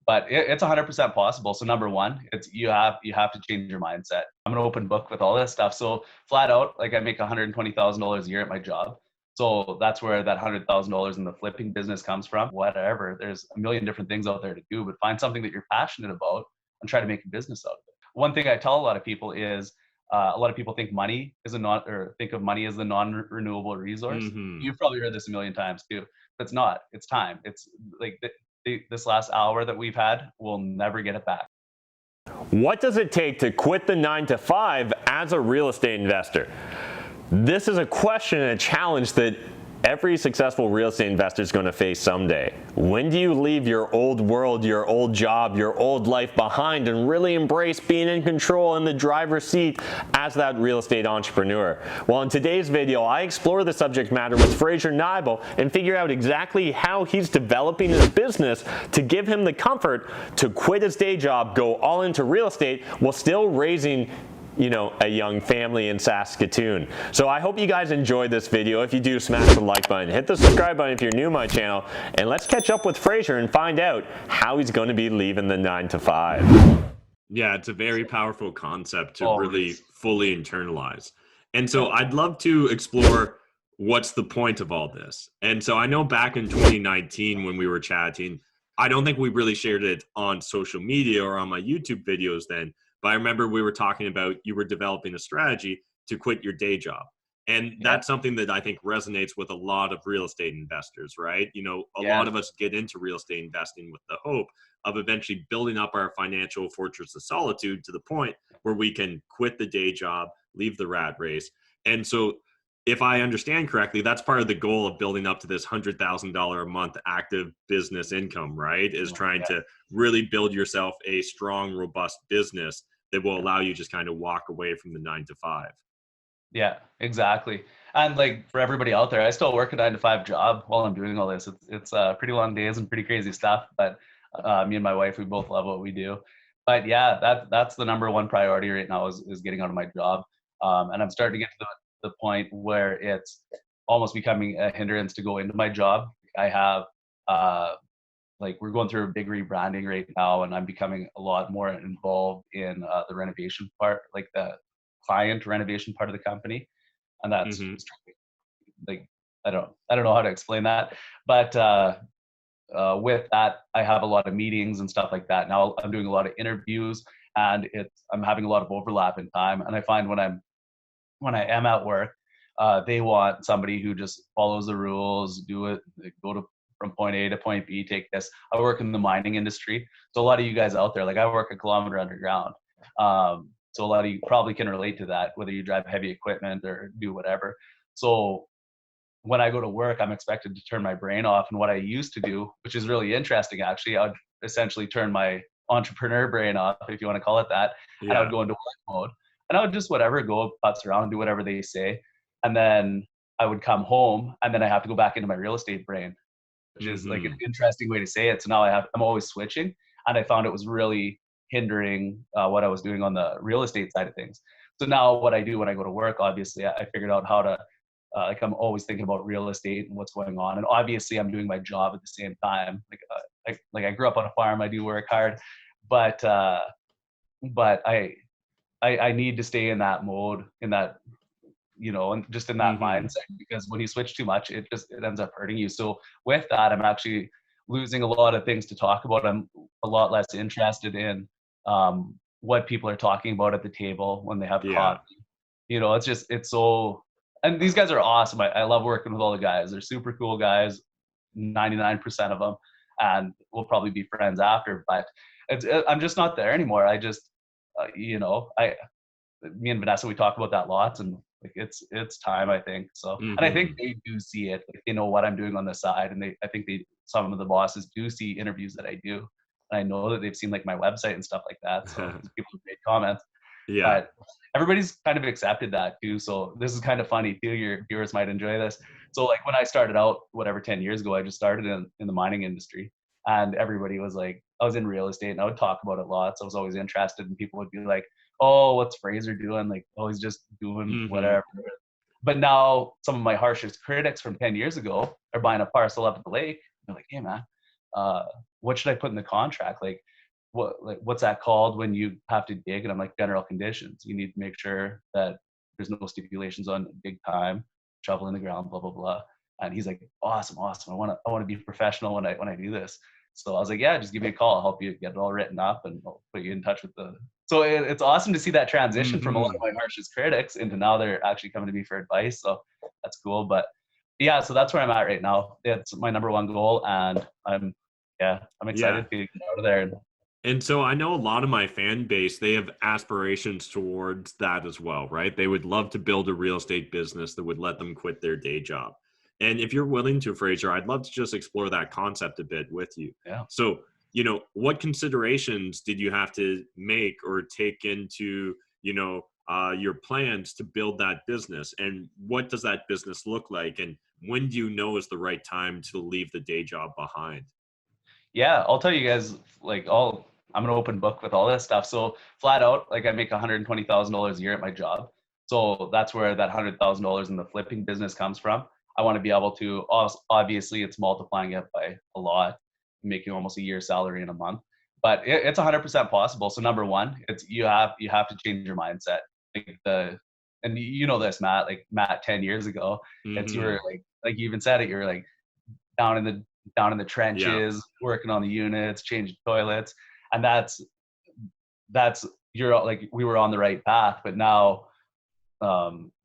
But it's 100% possible. So number one, it's you have to change your mindset. I'm an open book with all this stuff. So flat out, like I make $120,000 a year at my job. So that's where that $100,000 in the flipping business comes from. Whatever, there's a million different things out there to do, but find something that you're passionate about and try to make a business out of it. One thing I tell a lot of people is a lot of people think money is think of money as a non-renewable resource. You've probably heard this a million times too. But it's not. It's time. It's like this last hour that we've had, we'll never get it back. What does it take to quit the 9-to-5 as a real estate investor? This is a question and a challenge that every successful real estate investor is going to face someday. When do you leave your old world, your old job, your old life behind and really embrace being in control in the driver's seat as that real estate entrepreneur? Well, in today's video, I explore the subject matter with Fraser Nybo and figure out exactly how he's developing his business to give him the comfort to quit his day job, go all into real estate while still raising a young family in Saskatoon. So I hope you guys enjoyed this video. If you do, smash the like button, hit the subscribe button if you're new to my channel, and let's catch up with Fraser and find out how he's going to be leaving the 9-to-5. Yeah, it's a very powerful concept to really fully internalize. And so I'd love to explore what's the point of all this. And so I know back in 2019 when we were chatting, I don't think we really shared it on social media or on my YouTube videos then. But I remember we were talking about you were developing a strategy to quit your day job. And that's something that I think resonates with a lot of real estate investors, right? A lot of us get into real estate investing with the hope of eventually building up our financial fortress of solitude to the point where we can quit the day job, leave the rat race. And so if I understand correctly, that's part of the goal of building up to this $100,000 a month active business income, right? Is trying to really build yourself a strong, robust business that will allow you just kind of walk away from the 9-to-5. Yeah, exactly. And like for everybody out there, I still work a 9-to-5 job while I'm doing all this. It's pretty long days and pretty crazy stuff, but me and my wife, we both love what we do. But yeah, that's the number one priority right now is getting out of my job. And I'm starting to get to the point where it's almost becoming a hindrance to go into my job. I have we're going through a big rebranding right now, and I'm becoming a lot more involved in the renovation part, like the client renovation part of the company. And that's like I don't know how to explain that, but with that, I have a lot of meetings and stuff like that. Now I'm doing a lot of interviews, and I'm having a lot of overlap in time. And I find when I am at work, they want somebody who just follows the rules, do it, go from point A to point B, take this. I work in the mining industry. So a lot of you guys out there, like I work a kilometer underground. So a lot of you probably can relate to that, whether you drive heavy equipment or do whatever. So when I go to work, I'm expected to turn my brain off. And what I used to do, which is really interesting, actually, I would essentially turn my entrepreneur brain off, if you want to call it that. And I would go into work mode. And I would just go putz around, do whatever they say. And then I would come home, and then I have to go back into my real estate brain, which is like an interesting way to say it. So now I'm always switching. And I found it was really hindering what I was doing on the real estate side of things. So now what I do when I go to work, obviously, I figured out how to, I'm always thinking about real estate and what's going on. And obviously I'm doing my job at the same time. Like I grew up on a farm, I do work hard, but I need to stay in that mode, in that, and just in that mindset, because when you switch too much, it ends up hurting you. So with that, I'm actually losing a lot of things to talk about. I'm a lot less interested in what people are talking about at the table when they have coffee. It's so, and these guys are awesome. I love working with all the guys. They're super cool guys, 99% of them, and we'll probably be friends after, but I'm just not there anymore. I just, me and Vanessa, we talk about that lots, and like it's time, I think. So, and I think they do see it. Like, they know what I'm doing on the side, and I think some of the bosses do see interviews that I do. And I know that they've seen like my website and stuff like that. So people have made comments. Yeah. But everybody's kind of accepted that too. So this is kind of funny too. Your viewers might enjoy this. So like when I started out, 10 years ago, I just started in the mining industry, and everybody was like, I was in real estate and I would talk about it lots. I was always interested, and people would be like, oh, what's Fraser doing? Like, oh, he's just doing whatever. But now some of my harshest critics from 10 years ago are buying a parcel up at the lake. They're like, hey man, what should I put in the contract? Like, what's that called when you have to dig? And I'm like, general conditions. You need to make sure that there's no stipulations on big time, shovel in the ground, blah, blah, blah. And he's like, awesome. I want to be professional when I do this. So I was like, yeah, just give me a call. I'll help you get it all written up and I'll put you in touch with so it's awesome to see that transition from a lot of my harshest critics into now they're actually coming to me for advice. So that's cool. But yeah, so that's where I'm at right now. It's my number one goal, and I'm excited to get out of there. And so I know a lot of my fan base, they have aspirations towards that as well, right? They would love to build a real estate business that would let them quit their day job. And if you're willing to, Fraser, I'd love to just explore that concept a bit with you. Yeah. So, what considerations did you have to make or take into, your plans to build that business? And what does that business look like? And when do you know is the right time to leave the day job behind? Yeah, I'll tell you guys, I'm an open book with all this stuff. So flat out, like I make $120,000 a year at my job. So that's where that $100,000 in the flipping business comes from. I want to be able to, obviously it's multiplying it by a lot, making almost a year's salary in a month, but it's 100% possible. So number one, it's, you have to change your mindset. And you know this, Matt, like Matt, 10 years ago, it's, you were like you even said it, you're like down in the trenches, working on the units, changing toilets. And that's, you're like, we were on the right path, but now,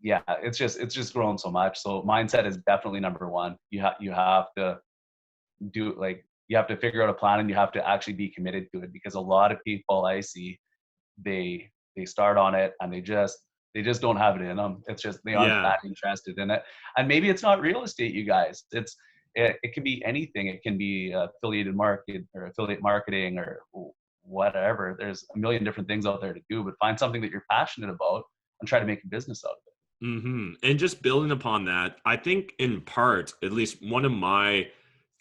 it's just grown so much. So mindset is definitely number one. You have to you have to figure out a plan, and you have to actually be committed to it, because a lot of people I see, they start on it and they just don't have it in them. It's just, they aren't that interested in it. And maybe it's not real estate, you guys. It can be anything. It can be affiliate marketing or whatever. There's a million different things out there to do, but find something that you're passionate about and try to make a business out of it. And just building upon that, I think in part, at least one of my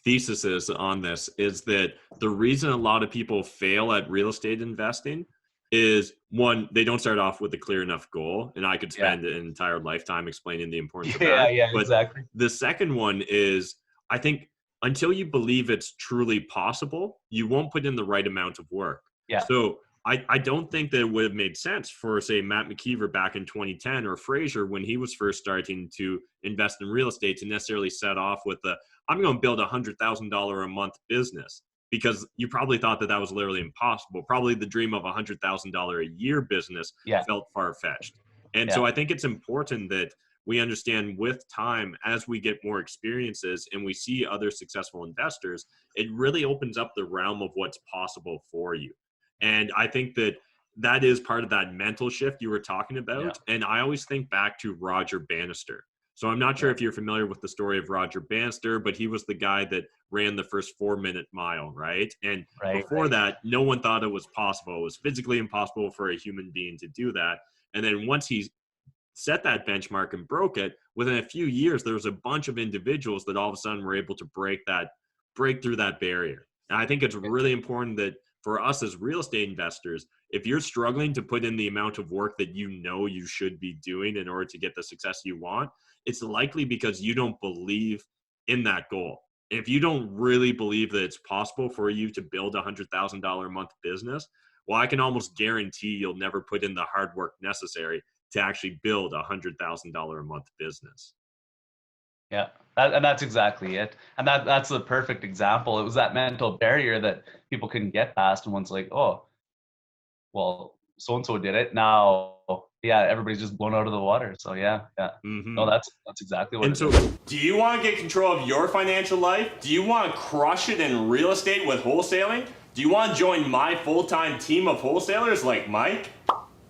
theses on this is that the reason a lot of people fail at real estate investing is, one, they don't start off with a clear enough goal. And I could spend an entire lifetime explaining the importance of that. But exactly. The second one is, I think until you believe it's truly possible, you won't put in the right amount of work. Yeah. So I don't think that it would have made sense for, say, Matt McKeever back in 2010 or Fraser when he was first starting to invest in real estate to necessarily set off with I'm going to build a $100,000 a month business, because you probably thought that was literally impossible. Probably the dream of a $100,000 a year business felt far-fetched. And so I think it's important that we understand with time, as we get more experiences and we see other successful investors, it really opens up the realm of what's possible for you. And I think that is part of that mental shift you were talking about. And I always think back to Roger Bannister. So I'm not sure if you're familiar with the story of Roger Bannister, but he was the guy that ran the first 4-minute mile, right? And before that, no one thought it was possible. It was physically impossible for a human being to do that. And then once he set that benchmark and broke it, within a few years, there was a bunch of individuals that all of a sudden were able to break through that barrier. And I think it's really important that for us as real estate investors, if you're struggling to put in the amount of work that you know you should be doing in order to get the success you want, it's likely because you don't believe in that goal. If you don't really believe that it's possible for you to build a $100,000 a month business, well, I can almost guarantee you'll never put in the hard work necessary to actually build a $100,000 a month business. Yeah, and that's exactly it. And that's the perfect example. It was that mental barrier that people couldn't get past. And one's like, oh, well, so-and-so did it. Now, everybody's just blown out of the water. So no, that's exactly what it is. Do you want to get control of your financial life? Do you want to crush it in real estate with wholesaling? Do you want to join my full-time team of wholesalers like Mike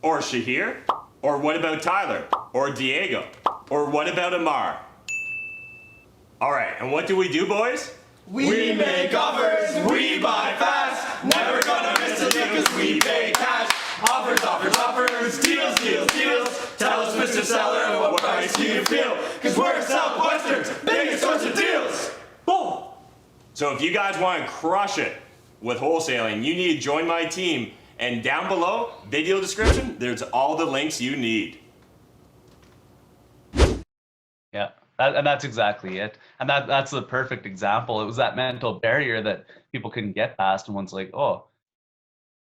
or Shahir? Or what about Tyler or Diego? Or what about Amar? All right, and what do we do, boys? We make offers, we buy fast, never gonna miss a deal cause we pay cash. Offers, offers, offers, deals, deals, deals. Tell us, Mr. Seller, what price do you feel? Cause we're Southwestern's biggest source of deals. Boom! So if you guys want to crush it with wholesaling, you need to join my team. And down below, video description, there's all the links you need. Yeah. And that's exactly it. And that's the perfect example. It was that mental barrier that people couldn't get past. And one's like, oh,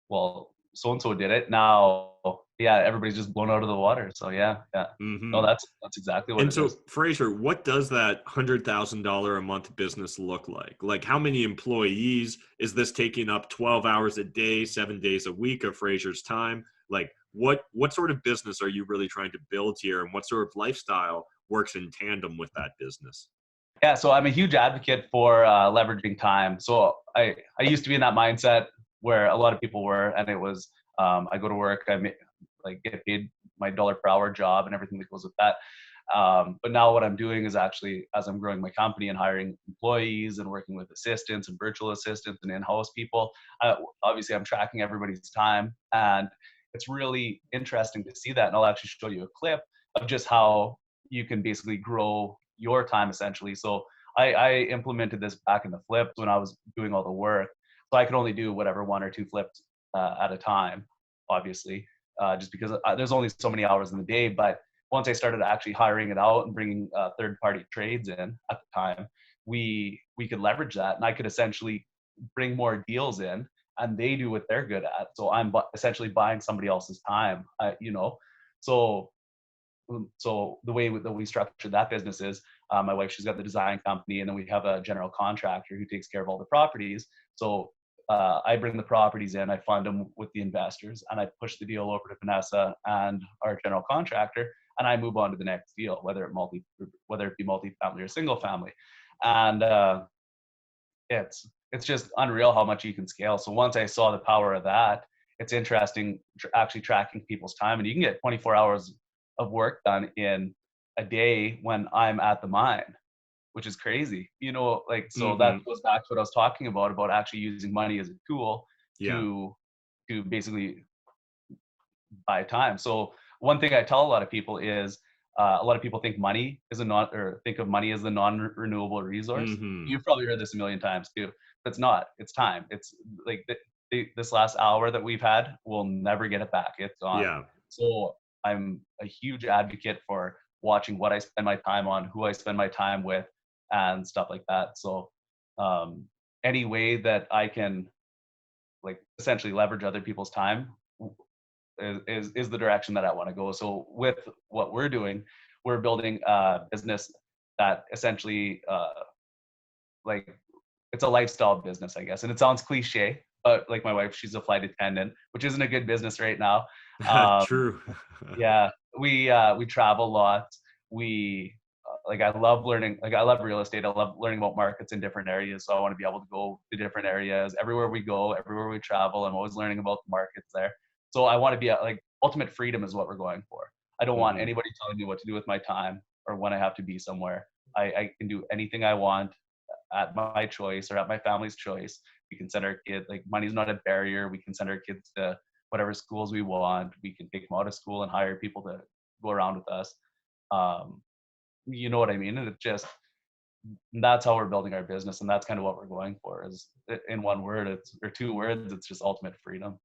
well, so and so did it. Now, yeah, everybody's just blown out of the water. So yeah, yeah. No, Hmm. that's exactly what And it so, is. Fraser, what does that $100,000 a month business look like? Like, how many employees is this taking up 12 hours a day, 7 days a week of Fraser's time? Like, what sort of business are you really trying to build here, and what sort of lifestyle works in tandem with that business? Yeah, so I'm a huge advocate for leveraging time. So I used to be in that mindset where a lot of people were, and it was I go to work, like get paid my dollar per hour job and everything that goes with that. But now what I'm doing is actually, as I'm growing my company and hiring employees and working with assistants and virtual assistants and in-house people, obviously I'm tracking everybody's time, and it's really interesting to see that. And I'll actually show you a clip of just how you can basically grow your time essentially. So I implemented this back in the flips when I was doing all the work. So I could only do whatever one or two flips at a time, obviously, just because there's only so many hours in the day. But once I started actually hiring it out and bringing third-party trades in at the time, we could leverage that, and I could essentially bring more deals in, and they do what they're good at. So I'm essentially buying somebody else's time, you know. So the way that we structured that business is my wife, she's got the design company, and then we have a general contractor who takes care of all the properties. So I bring the properties in, I fund them with the investors, and I push the deal over to Vanessa and our general contractor, and I move on to the next deal, whether it be multifamily or single family. And it's just unreal how much you can scale. So once I saw the power of that, it's interesting actually tracking people's time, and you can get 24 hours of work done in a day when I'm at the mine, which is crazy. You know, like, so that Hmm. goes back to what I was talking about actually using money as a tool Yeah. to basically buy time. So one thing I tell a lot of people is a lot of people think money is a non or think of money as the non-renewable resource. Hmm. You've probably heard this a million times too. But it's not. It's time. It's like this last hour that we've had, we'll never get it back. It's gone. Yeah. So I'm a huge advocate for watching what I spend my time on, who I spend my time with, and stuff like that. So um, any way that I can like essentially leverage other people's time is the direction that I want to go. So with what we're doing, we're building a business that essentially like it's a lifestyle business, I guess. And it sounds cliche, but like my wife, she's a flight attendant, which isn't a good business right now. Um, True. yeah, we travel a lot. We like I love learning. Like I love real estate. I love learning about markets in different areas. So I want to be able to go to different areas. Everywhere we go, everywhere we travel, I'm always learning about the markets there. So I want to be like ultimate freedom is what we're going for. I don't want Hmm. anybody telling me what to do with my time or when I have to be somewhere. I can do anything I want at my choice or at my family's choice. We can send our kids, like money's not a barrier. We can send our kids to whatever schools we want. We can take them out of school and hire people to go around with us. Um, you know what I mean? And it just, that's how we're building our business. And that's kind of what we're going for is in one word, it's, or two words, it's just ultimate freedom.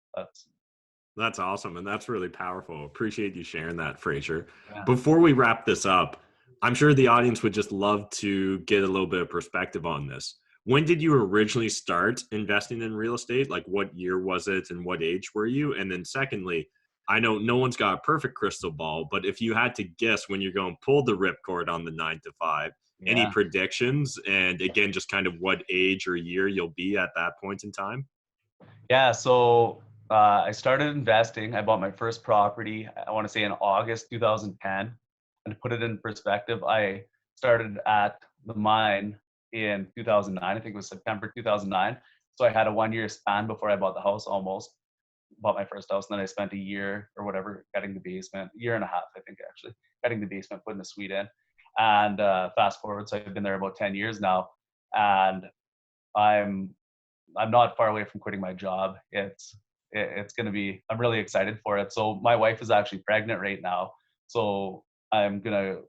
That's awesome. And that's really powerful. Appreciate you sharing that, Fraser. Yeah. Before we wrap this up, I'm sure the audience would just love to get a little bit of perspective on this. When did you originally start investing in real estate? Like what year was it and what age were you? And then secondly, I know no one's got a perfect crystal ball, but if you had to guess when you're going to pull the ripcord on the 9 to 5, any Yeah. predictions? And again, just kind of what age or year you'll be at that point in time? Yeah. So I started investing. I bought my first property, I want to say in August 2010. And to put it in perspective, I started at the mine in 2009. I think it was September 2009. So I had a 1 year span before I bought the house almost. Bought my first house. And then I spent a year or whatever getting the basement, year and a half, I think actually, getting the basement, putting the suite in. And fast forward, so I've been there about 10 years now. And I'm I'm not far away from quitting my job. It's going to be, I'm really excited for it. So my wife is actually pregnant right now. So I'm going to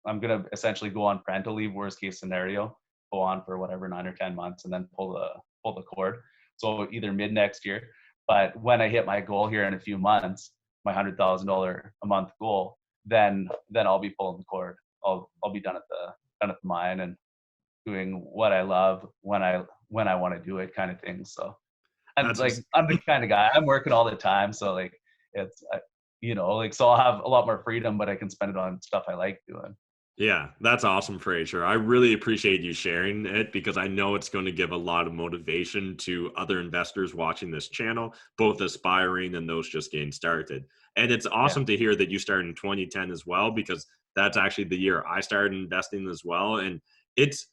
I'm going to essentially go on parental leave, worst case scenario, go on for whatever 9 or 10 months and then pull the cord. So either mid next year, but when I hit my goal here in a few months, my $100,000 a month goal, then I'll be pulling the cord. I'll be done at the mine and doing what I love when I want to do it, kind of thing. So, and That's like I'm the kind of guy, I'm working all the time, so like it's like, so I'll have a lot more freedom, but I can spend it on stuff I like doing. Yeah, that's awesome, Fraser. I really appreciate you sharing it because I know it's going to give a lot of motivation to other investors watching this channel, both aspiring and those just getting started. And it's awesome to hear that you started in 2010 as well, because that's actually the year I started investing as well. And it's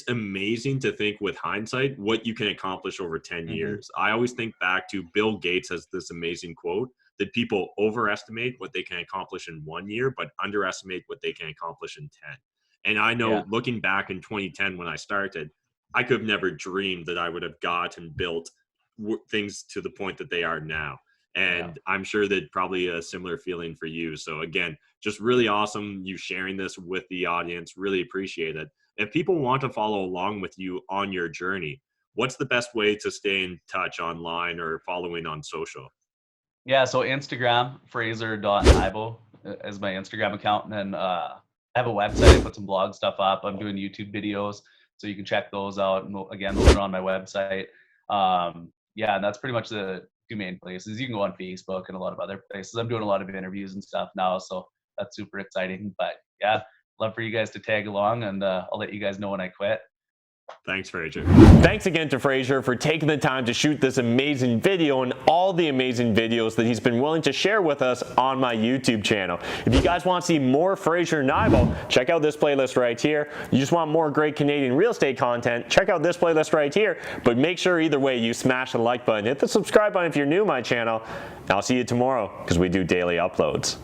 amazing to think with hindsight what you can accomplish over 10 years. I always think back to Bill Gates has this amazing quote that people overestimate what they can accomplish in 1 year, but underestimate what they can accomplish in 10. And I know looking back in 2010 when I started, I could have never dreamed that I would have got and built things to the point that they are now. And I'm sure that probably a similar feeling for you. So again, just really awesome you sharing this with the audience. Really appreciate it. If people want to follow along with you on your journey, what's the best way to stay in touch online or following on social? Yeah, so Instagram, Fraser.Nybo is my Instagram account. And then I have a website, I put some blog stuff up. I'm doing YouTube videos, so you can check those out. And again, those are on my website. And that's pretty much the two main places. You can go on Facebook and a lot of other places. I'm doing a lot of interviews and stuff now, so that's super exciting. But yeah, love for you guys to tag along, and I'll let you guys know when I quit. Thanks, Fraser. Thanks again to Fraser for taking the time to shoot this amazing video and all the amazing videos that he's been willing to share with us on my YouTube channel. If you guys want to see more Fraser Nybo, check out this playlist right here. You just want more great Canadian real estate content, check out this playlist right here. But make sure either way you smash the like button, hit the subscribe button if you're new to my channel. I'll see you tomorrow because we do daily uploads.